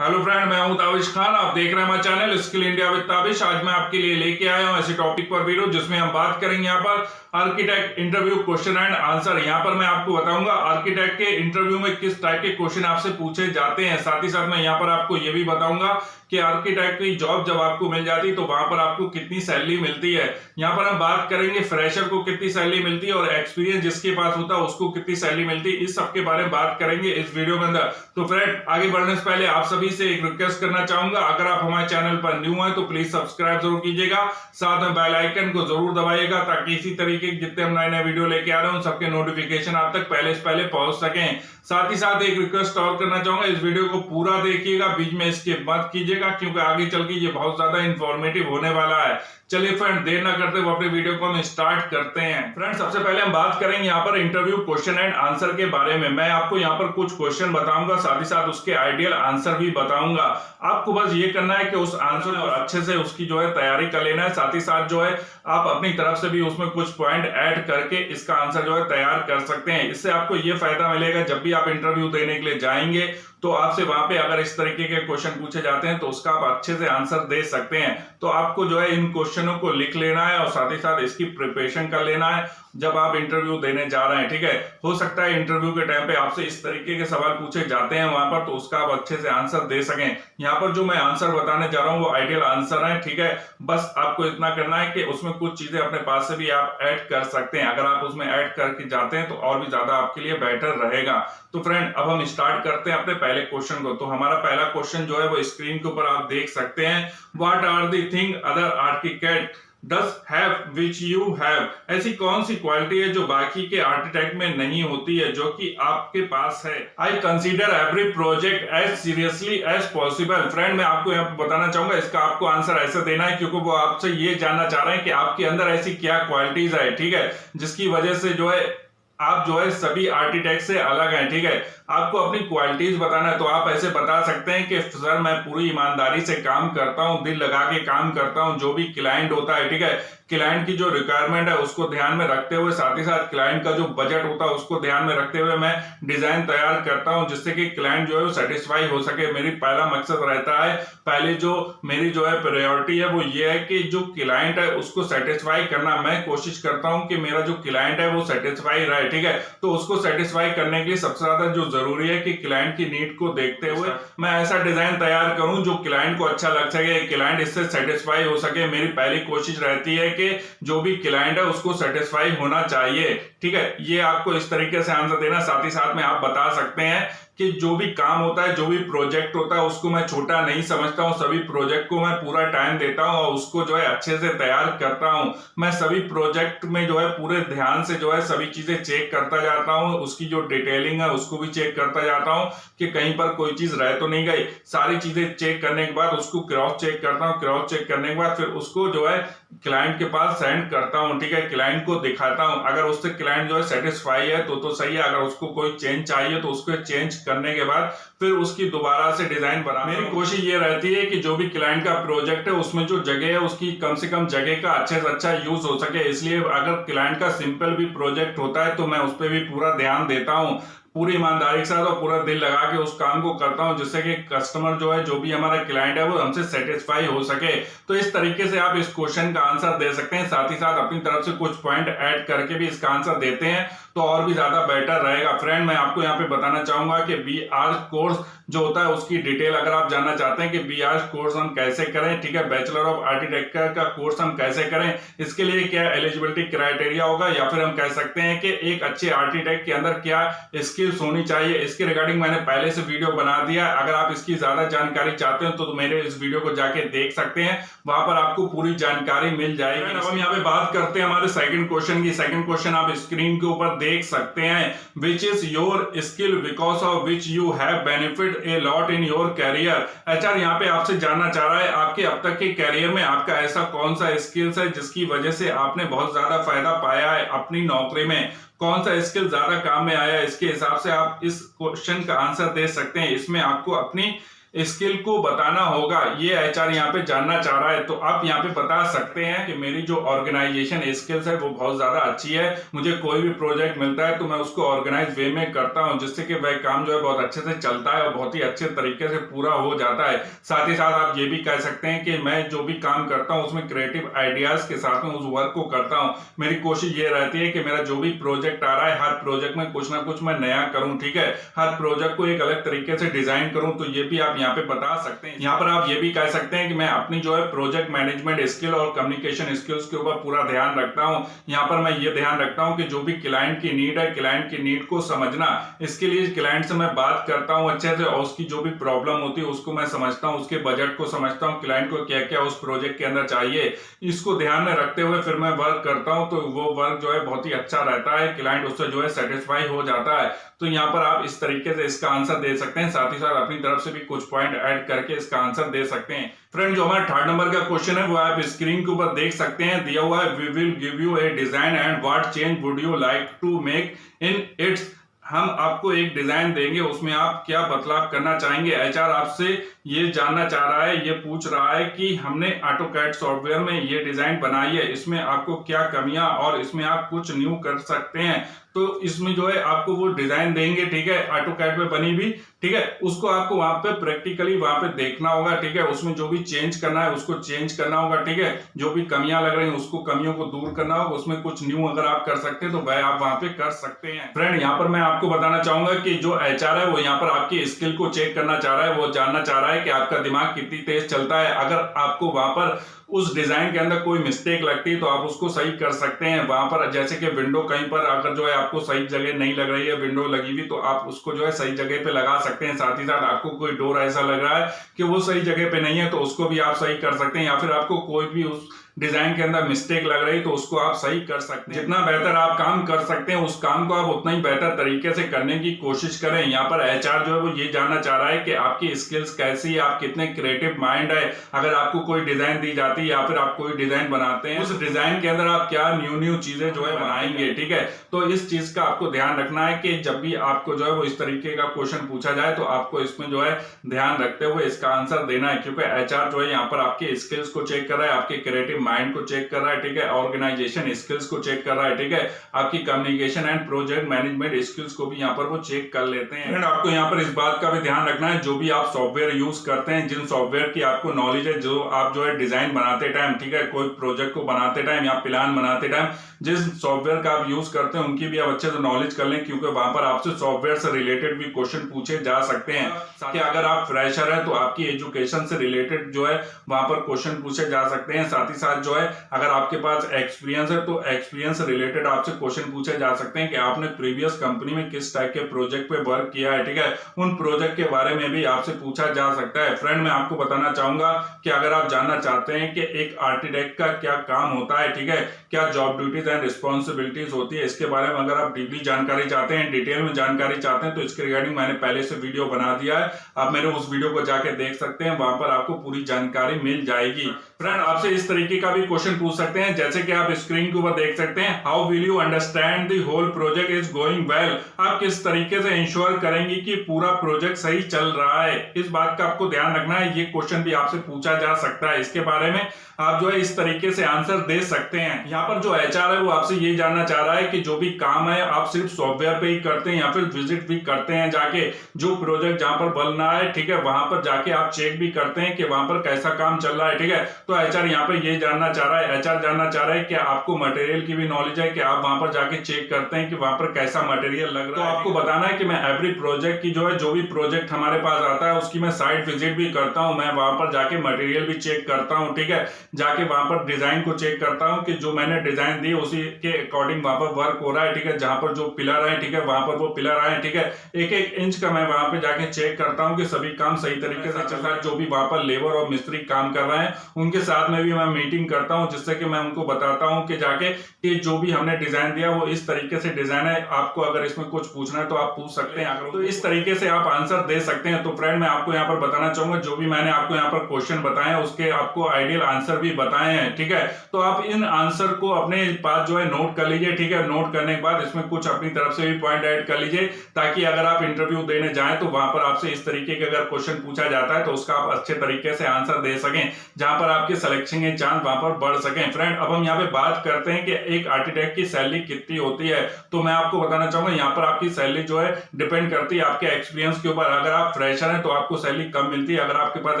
Hello friend, मैं हूं ताबिश खान। आप देख रहे हैं हमारा channel skill India with Tabish. आज मैं आपके लिए लेके आया हूं ऐसे टॉपिक पर वीडियो जिसमें हम बात करेंगे यहाँ पर architect interview question and answer. यहाँ पर मैं आपको बताऊंगा आर्किटेक्ट के इंटरव्यू में किस टाइप के क्वेश्चन आपसे पूछे जाते हैं। साथ ही साथ मैं यहाँ पर आपको ये भी बताऊंगा कि आर्किटेक्ट की जॉब जब आपको मिल जाती है तो वहां पर आपको कितनी सैलरी मिलती है। यहाँ पर हम बात करेंगे फ्रेशर को कितनी सैलरी मिलती है और एक्सपीरियंस जिसके पास होता है उसको कितनी सैलरी मिलती है। इस सब के बारे में बात करेंगे इस वीडियो के अंदर। तो फ्रेंड, आगे बढ़ने से पहले आप सभी से एक रिक्वेस्ट करना चाहूंगा, अगर आप हमारे चैनल पर न्यू हैं तो प्लीज सब्सक्राइब जरूर कीजिएगा, साथ में बेल आइकन को जरूर दबाइएगा ताकि इसी तरीके के जितने हम नए नए वीडियो लेके आ रहे हैं उन सबके नोटिफिकेशन आप तक पहले से पहले पहुंच सकें। साथ ही साथ एक रिक्वेस्ट और करना चाहूंगा, इस वीडियो को पूरा देखिएगा, बीच में स्किप मत कीजिएगा क्योंकि आगे चल के ये बहुत ज्यादा इंफॉर्मेटिव होने वाला है। चलिए फ्रेंड, देर ना करते हुए अपने वीडियो को हम स्टार्ट करते हैं। फ्रेंड, सबसे पहले हम बात करेंगे यहाँ पर इंटरव्यू क्वेश्चन एंड आंसर के बारे में। मैं आपको यहाँ पर कुछ क्वेश्चन बताऊंगा, साथ ही साथ उसके आइडियल आंसर भी बताऊंगा। आपको बस ये करना है कि उस आंसर और अच्छे से उसकी जो है तैयारी कर लेना है। साथ ही साथ जो है आप अपनी तरफ से भी उसमें कुछ पॉइंट ऐड करके इसका आंसर जो है तैयार कर सकते हैं। इससे आपको ये फायदा मिलेगा, जब भी आप इंटरव्यू देने के लिए जाएंगे तो आपसे वहां पे अगर इस तरीके के क्वेश्चन पूछे जाते हैं तो उसका आप अच्छे से आंसर दे सकते हैं। तो आपको जो है इन क्वेश्चनों को लिख लेना है और साथ ही साथ इसकी प्रिपरेशन कर लेना है जब आप इंटरव्यू देने जा रहे हैं। ठीक है, हो सकता है इंटरव्यू के टाइम पे आपसे इस तरीके के सवाल पूछे जाते हैं वहां पर, तो उसका आप अच्छे से आंसर दे सकें। यहाँ पर जो मैं आंसर बताने जा रहा हूँ वो आइडियल आंसर है। ठीक है, बस आपको इतना करना है कि उसमें कुछ चीजें अपने पास से भी आप ऐड कर सकते हैं। अगर आप उसमें ऐड करके जाते हैं तो और भी ज्यादा आपके लिए बेटर रहेगा। तो फ्रेंड, अब हम स्टार्ट करते हैं अपने पहले क्वेश्चन को। तो हमारा पहला क्वेश्चन जो है वो स्क्रीन के ऊपर आप देख सकते हैं। What are the thing other architect does have which you have. ऐसी कौन सी क्वालिटी है जो बाकी के आर्किटेक्ट में नहीं होती है जो कि आपके पास है। I consider every project as seriously as possible. Friend, मैं आपको यहाँ पे बताना चाहूंगा, इसका आपको आंसर ऐसे देना है क्योंकि वो आपसे ये जानना चाह रहे हैं कि आपके अंदर ऐसी क्या क्वालिटीज है, ठीक है, जिसकी वजह से जो है आप जो है सभी आर्किटेक्ट से अलग हैं। ठीक है, आपको अपनी क्वालिटीज बताना है तो आप ऐसे बता सकते हैं कि सर मैं पूरी ईमानदारी से काम करता हूं, दिल लगा के काम करता हूं, जो भी क्लाइंट होता है, ठीक है, क्लाइंट की जो रिक्वायरमेंट है उसको ध्यान में रखते हुए, साथ ही साथ क्लाइंट का जो बजट होता है उसको ध्यान में रखते हुए मैं डिजाइन तैयार करता हूं जिससे कि क्लाइंट जो है वो सेटिस्फाई हो सके। मेरी पहला मकसद रहता है, पहले जो मेरी जो है प्रायोरिटी है वो ये है कि जो क्लाइंट है उसको सेटिस्फाई करना। मैं कोशिश करता हूं कि मेरा जो क्लाइंट है वो सेटिस्फाई रहे। ठीक है, तो उसको सेटिस्फाई करने के लिए सबसे ज्यादा जो जरूरी है कि क्लाइंट की नीड को देखते हुए मैं ऐसा डिजाइन तैयार करूं जो क्लाइंट को अच्छा लग सके, क्लाइंट इससे सेटिस्फाई हो सके। मेरी पहली कोशिश रहती है कि जो भी क्लाइंट है उसको सेटिस्फाई होना चाहिए। ठीक है, ये आपको इस तरीके से आंसर देना। साथ ही साथ में आप बता सकते हैं कि जो भी काम होता है, जो भी प्रोजेक्ट होता है उसको मैं छोटा नहीं समझता हूं, सभी प्रोजेक्ट को मैं पूरा टाइम देता हूं और उसको जो है अच्छे से तैयार करता हूं। मैं सभी प्रोजेक्ट में जो है पूरे ध्यान से जो है सभी चीजें चेक करता जाता हूं, उसकी जो डिटेलिंग है उसको भी चेक करता जाता हूं कि कहीं पर कोई चीज रह तो नहीं गई। सारी चीजें चेक करने के बाद उसको क्रॉस चेक करता हूं, क्रॉस चेक करने के बाद फिर उसको जो है क्लाइंट के पास सेंड करता हूं। ठीक है, क्लाइंट को दिखाता हूं, अगर उससे क्लाइंट जो है सेटिस्फाई है तो सही है, अगर उसको कोई चेंज चाहिए तो उसको चेंज करने के बाद फिर उसकी दोबारा से डिजाइन बना। मेरी कोशिश ये रहती है कि जो भी क्लाइंट का प्रोजेक्ट है उसमें जो जगह है उसकी कम से कम जगह का अच्छे से अच्छा यूज हो सके। इसलिए अगर क्लाइंट का सिंपल भी प्रोजेक्ट होता है तो मैं उस पर भी पूरा ध्यान देता हूं, पूरी ईमानदारी के साथ और पूरा दिल लगा के उस काम को करता हूं जिससे कि कस्टमर जो है, जो भी हमारा क्लाइंट है वो हमसे सेटिस्फाई हो सके। तो इस तरीके से आप इस क्वेश्चन का आंसर दे सकते हैं। साथ ही साथ अपनी तरफ से कुछ पॉइंट ऐड करके भी इसका आंसर देते हैं तो और भी ज्यादा बेटर रहेगा। फ्रेंड, मैं आपको यहाँ पे बताना चाहूंगा कि BR कोर्स जो होता है उसकी डिटेल अगर आप जानना चाहते हैं कि BR कोर्स हम कैसे करें, ठीक है, बैचलर ऑफ आर्किटेक्चर का कोर्स हम कैसे करें, इसके लिए क्या एलिजिबिलिटी क्राइटेरिया होगा, या फिर हम कह सकते हैं कि एक अच्छे आर्किटेक्ट के अंदर क्या स्किल्स होनी चाहिए, इसके रिगार्डिंग मैंने पहले से वीडियो बना दिया। अगर आप इसकी ज्यादा जानकारी चाहते हो तो मेरे इस वीडियो को जाके देख सकते हैं, वहां पर आपको पूरी जानकारी मिल जाएगी। अब हम यहाँ पे बात करते हैं हमारे सेकंड क्वेश्चन की। सेकंड क्वेश्चन आप स्क्रीन के ऊपर देख सकते हैं। Which is your skill because of which you have benefit a lot in your career. HR यहाँ पे आपसे जानना चाह रहा है आपके अब तक के कैरियर में आपका ऐसा कौन सा स्किल्स है जिसकी वजह से आपने बहुत ज्यादा फायदा पाया है अपनी नौकरी में, कौन सा स्किल ज्यादा काम में आया है। इसके हिसाब से आप इस क्वेश्चन का आंसर दे सकते हैं। इसमें आपको अपनी स्किल को बताना होगा, ये एचआर यहाँ पे जानना चाह रहा है। तो आप यहाँ पे बता सकते हैं कि मेरी जो ऑर्गेनाइजेशन स्किल्स है वो बहुत ज्यादा अच्छी है, मुझे कोई भी प्रोजेक्ट मिलता है तो मैं उसको ऑर्गेनाइज वे में करता हूँ जिससे कि वह काम जो है बहुत अच्छे से चलता है और बहुत ही अच्छे तरीके से पूरा हो जाता है। साथ ही साथ आप ये भी कह सकते हैं कि मैं जो भी काम करता हूँ उसमें क्रिएटिव आइडियाज के साथ में उस वर्क को करता हूँ। मेरी कोशिश ये रहती है कि मेरा जो भी प्रोजेक्ट आ रहा है हर प्रोजेक्ट में कुछ ना कुछ मैं नया करूँ, ठीक है, हर प्रोजेक्ट को एक अलग तरीके से डिजाइन करूँ। तो ये भी आप यहाँ पे बता सकते हैं। यहाँ पर आप ये भी कह सकते हैं कि मैं अपनी जो है प्रोजेक्ट मैनेजमेंट स्किल और कम्युनिकेशन स्किल्स के ऊपर पूरा ध्यान रखता हूँ। यहाँ पर मैं ये ध्यान रखता हूँ कि जो भी क्लाइंट की नीड है, क्लाइंट की नीड को समझना, इसके लिए क्लाइंट से मैं बात करता हूँ अच्छे से और उसकी जो भी प्रॉब्लम होती है उसको मैं समझता हूँ, उसके बजट को समझता हूँ, क्लाइंट को क्या क्या उस प्रोजेक्ट के अंदर चाहिए, इसको ध्यान में रखते हुए फिर मैं वर्क करता हूँ। तो वो वर्क जो है बहुत ही अच्छा रहता है, क्लाइंट उससे जो है सेटिस्फाई हो जाता है। तो यहाँ पर आप इस तरीके से इसका आंसर दे सकते हैं, साथ ही साथ अपनी तरफ से भी कुछ पॉइंट ऐड करके इसका आंसर दे सकते हैं। फ्रेंड, जो हमारा थर्ड नंबर का क्वेश्चन है वो आप स्क्रीन के ऊपर देख सकते हैं, दिया हुआ है, we will give you a design and what change would you like to make in its. हम आपको एक डिजाइन देंगे, उसमें आप क्या बदलाव करना चाहेंगे। एचआर आपसे ये जानना चाह रहा है, ये पूछ रहा है कि हमने ऑटोकैड सॉफ्टवेयर में ये डिजाइन बनाई है, इसमें आपको क्या कमियां और इसमें आप कुछ न्यू कर सकते हैं। तो इसमें जो है आपको वो डिजाइन देंगे, ठीक है, ऑटोकैड पे बनी भी, ठीक है, उसको आपको वहां पे प्रैक्टिकली वहां पे देखना होगा, ठीक है, उसमें जो भी चेंज करना है उसको चेंज करना होगा, ठीक है, जो भी कमियां लग रही हैं उसको कमियों को दूर करना होगा, उसमें कुछ न्यू अगर आप कर सकते हैं तो वह आप वहां पे कर सकते हैं। फ्रेंड, यहाँ पर मैं आपको बताना चाहूंगा कि जो एचआर है वो यहाँ पर आपकी स्किल को चेक करना चाह रहा है, वो जानना चाह रहा है कि आपका दिमाग कितनी तेज चलता है। अगर आपको वहां पर उस डिजाइन के अंदर कोई मिस्टेक लगती है तो आप उसको सही कर सकते हैं। वहां पर जैसे कि विंडो कहीं पर अगर जो है आपको सही जगह नहीं लग रही है, विंडो लगी हुई, तो आप उसको जो है सही जगह पे लगा सकते हैं। साथ ही साथ आपको कोई डोर ऐसा लग रहा है कि वो सही जगह पे नहीं है तो उसको भी आप सही कर सकते हैं, या फिर आपको कोई भी उस डिजाइन के अंदर मिस्टेक लग रही तो उसको आप सही कर सकते हैं। जितना बेहतर आप काम कर सकते हैं उस काम को आप उतना ही बेहतर तरीके से करने की कोशिश करें। यहाँ पर एचआर जो है वो ये जानना चाह रहा है कि आपकी स्किल्स कैसी है, आप कितने क्रिएटिव माइंड है। अगर आपको कोई डिजाइन दी जाती है या फिर आप कोई डिजाइन बनाते हैं, उस डिजाइन के अंदर आप क्या न्यू चीजें जो है बनाएंगे, ठीक है। तो इस चीज का आपको ध्यान रखना है कि जब भी आपको जो है वो इस तरीके का क्वेश्चन पूछा जाए तो आपको इसमें जो है ध्यान रखते हुए इसका आंसर देना है, क्योंकि एचआर जो है यहाँ पर आपके स्किल्स को चेक कर रहा है, आपके क्रिएटिव माइंड को चेक कर रहा है, ठीक है, ऑर्गेनाइजेशन स्किल्स को चेक कर रहा है, ठीक है, आपकी communication and project management skills को भी यहाँ पर वो चेक कर लेते हैं। एंड आपको यहाँ पर इस बात का भी ध्यान रखना है, जो भी आप सॉफ्टवेयर यूज करते हैं, जिन सॉफ्टवेयर की आपको नॉलेज है, जो आप जो है डिजाइन बनाते टाइम, ठीक है, कोई प्रोजेक्ट को बनाते टाइम या प्लान बनाते टाइम जिस सॉफ्टवेयर का आप यूज करते हैं उनकी भी आप अच्छे से नॉलेज कर लें, क्योंकि वहां पर आपसे सॉफ्टवेयर से रिलेटेड भी क्वेश्चन पूछे जा सकते हैं। साथ ही अगर आप फ्रेशर है तो आपकी एजुकेशन से रिलेटेड जो है वहां पर क्वेश्चन पूछे जा सकते हैं। साथ ही साथ जो है अगर आपके पास एक्सपीरियंस है तो एक्सपीरियंस से रिलेटेड आपसे क्वेश्चन पूछे जा सकते हैं कि आपने प्रीवियस कंपनी में किस टाइप के प्रोजेक्ट पे वर्क किया है, ठीक है, उन प्रोजेक्ट के बारे में भी आपसे पूछा जा सकता है। फ्रेंड, मैं आपको बताना चाहूंगा कि अगर आप जानना चाहते हैं कि एक आर्किटेक्ट का क्या काम होता है, ठीक है, क्या जॉब ड्यूटीज एंड रिस्पॉन्सिबिलिटीज होती है, इसके बारे में अगर आप डीपली जानकारी चाहते हैं, डिटेल में जानकारी चाहते हैं, तो इसके रिगार्डिंग मैंने पहले से वीडियो बना दिया है, आप मेरे उस वीडियो को जाके देख सकते हैं, वहां पर आपको पूरी जानकारी मिल जाएगी। फ्रेंड, आपसे इस तरीके का भी क्वेश्चन पूछ सकते हैं, जैसे कि आप स्क्रीन के ऊपर देख सकते हैं, how will you understand the whole project is going well. आप किस तरीके से इंश्योर करेंगे कि पूरा प्रोजेक्ट सही चल रहा है, इस बात का आपको ध्यान रखना है। ये क्वेश्चन भी आपसे पूछा जा सकता है, इसके बारे में आप जो है इस तरीके से आंसर दे सकते हैं। यहाँ पर जो एचआर है वो आपसे ये जानना चाह रहा है कि जो भी काम है आप सिर्फ सॉफ्टवेयर पे ही करते हैं या फिर विजिट भी करते हैं, जाके जो प्रोजेक्ट जहां पर बन रहा है, ठीक है, वहां पर जाके आप चेक भी करते हैं कि वहां पर कैसा काम चल रहा है, ठीक है। तो एचआर यहाँ पे ये जानना चाह रहा है, एचआर जानना चाह रहा है कि आपको मटेरियल की भी नॉलेज है कि आप वहां पर जाके चेक करते हैं कि वहां पर कैसा मटेरियल लग रहा है। तो आपको बताना है कि मैं एवरी प्रोजेक्ट की जो भी प्रोजेक्ट हमारे पास आता है उसकी मैं साइट विजिट भी करता हूँ, मैं वहां पर जाके मटेरियल भी चेक करता हूँ, ठीक है, जाके वहां पर डिजाइन को चेक करता हूँ कि जो मैंने डिजाइन दी उसी के अकॉर्डिंग वहां पर वर्क हो रहा है, ठीक है, जहां पर जो पिलर है, ठीक है, वहां पर वो पिलर आए, ठीक है, एक एक इंच का मैं वहां पे जाके चेक करता हूँ कि सभी काम सही तरीके से चल रहा है। जो भी वहां पर लेबर और मिस्त्री काम कर रहे हैं उनके साथ में भी मैं मीटिंग एडिटिंग करता हूं, जिससे कि मैं उनको बताता हूं कि जाके कि जो भी हमने डिजाइन दिया वो इस तरीके से डिजाइन है, आपको अगर इसमें कुछ पूछना है तो आप पूछ सकते हैं, अगर तो इस तरीके से आप आंसर दे सकते हैं। तो फ्रेंड मैं आपको यहाँ पर बताना चाहूंगा जो भी मैंने आपको यहाँ पर क्वेश्चन बताए हैं उसके आपको आइडियल आंसर भी बताए हैं, ठीक है। तो आप इन आंसर को अपने पास जो है नोट कर लीजिए, ठीक है। नोट करने के बाद इसमें कुछ अपनी तरफ से भी पॉइंट ऐड कर लीजिए, ताकि अगर आप इंटरव्यू देने जाएं तो वहां पर आपसे इस तरीके के अगर क्वेश्चन पूछा जाता है तो उसका आप अच्छे तरीके से आंसर दे सकें, जहां पर आपके सिलेक्शन के चांस वहां पर बढ़ सकें। फ्रेंड अब हम यहाँ पे बात करते हैं कि एक आर्किटेक्ट की सैलरी कितनी होती है। तो मैं आपको बताना चाहूंगा यहाँ पर आपकी सैलरी जो है डिपेंड करती है आपके एक्सपीरियंस के ऊपर। अगर आप फ्रेशर हैं तो आपको सैलरी कम मिलती है, अगर आपके पास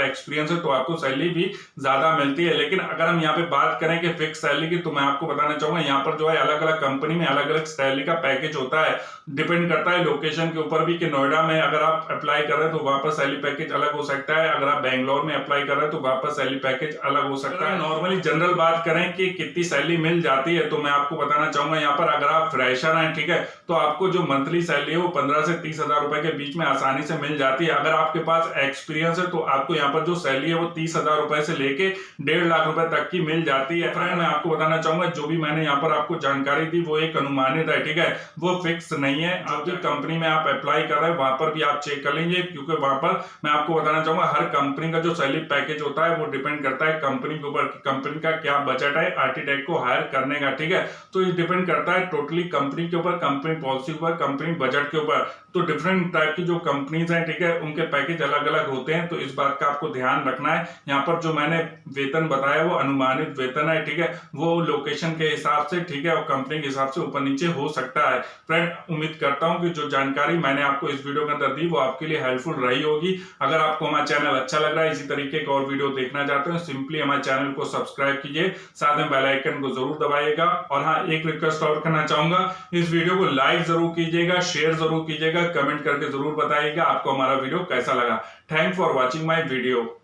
एक्सपीरियंस है तो आपको सैलरी भी ज्यादा मिलती है। लेकिन अगर हम यहाँ पे बात करें कि फिक्स सैलरी की, तो मैं आपको बताना चाहूंगा यहाँ पर जो है अलग अलग कंपनी में अलग अलग सैलरी का पैकेज होता है, डिपेंड करता है लोकेशन के ऊपर भी, कि नोएडा में अगर आप अप्लाई कर रहे हैं तो वहां पर सैलरी पैकेज अलग हो सकता है, अगर आप बेंगलोर में अप्लाई कर रहे हैं तो वहां पर सैलरी पैकेज अलग हो सकता है। नॉर्मली जनरल बात करें कि कितनी सैलरी मिल जाती है, तो मैं आपको बताना चाहूंगा यहाँ पर अगर आप फ्रेशर हैं, ठीक है, तो आपको जो मंथली सैलरी है वो 15 से 30 हजार रुपए के बीच में आसानी से मिल जाती है। अगर आपके पास एक्सपीरियंस है तो आपको यहाँ पर जो सैलरी है वो 30 हजार रुपए से लेके 1.5 लाख रुपए तक की मिल जाती है। फ्रेंड मैं आपको बताना चाहूंगा जो भी मैंने यहाँ पर आपको जानकारी दी वो एक अनुमानित है, ठीक है, वो फिक्स नहीं है। जो भी कंपनी में आप अप्लाई कर रहे हैं वहां पर भी आप चेक कर लीजिए, क्योंकि वहां पर मैं आपको बताना चाहूंगा हर कंपनी का जो सैलरी पैकेज होता है वो डिपेंड करता है कंपनी के ऊपर, कंपनी का क्या बजट है आर्किटेक्ट को हायर करने का, ठीक है। तो ये डिपेंड करता है टोटली कंपनी के ऊपर, कंपनी पॉलिसी के ऊपर, कंपनी बजट के ऊपर। तो डिफरेंट टाइप की जो कंपनीज हैं, ठीक है, उनके पैकेज अलग अलग होते हैं, तो इस बात का आपको ध्यान रखना है। यहाँ पर जो मैंने वेतन बताया वो अनुमानित वेतन है, ठीक है, वो लोकेशन के हिसाब से, ठीक है, और कंपनी के हिसाब से ऊपर नीचे हो सकता है। फ्रेंड उम्मीद करता हूं कि जो जानकारी मैंने आपको इस वीडियो के अंदर दी वो आपके लिए हेल्पफुल रही होगी। अगर आपको हमारा चैनल अच्छा लग रहा है, इसी तरीके का और वीडियो देखना चाहते हो, सिंपली हमारे चैनल को सब्सक्राइब कीजिए, साथ में बेल आइकन को जरूर दबाइएगा। और हाँ, एक रिक्वेस्ट और करना चाहूंगा, इस वीडियो को लाइक जरूर कीजिएगा, शेयर जरूर कीजिएगा, कमेंट करके जरूर बताइएगा आपको हमारा वीडियो कैसा लगा। Thanks for watching my video.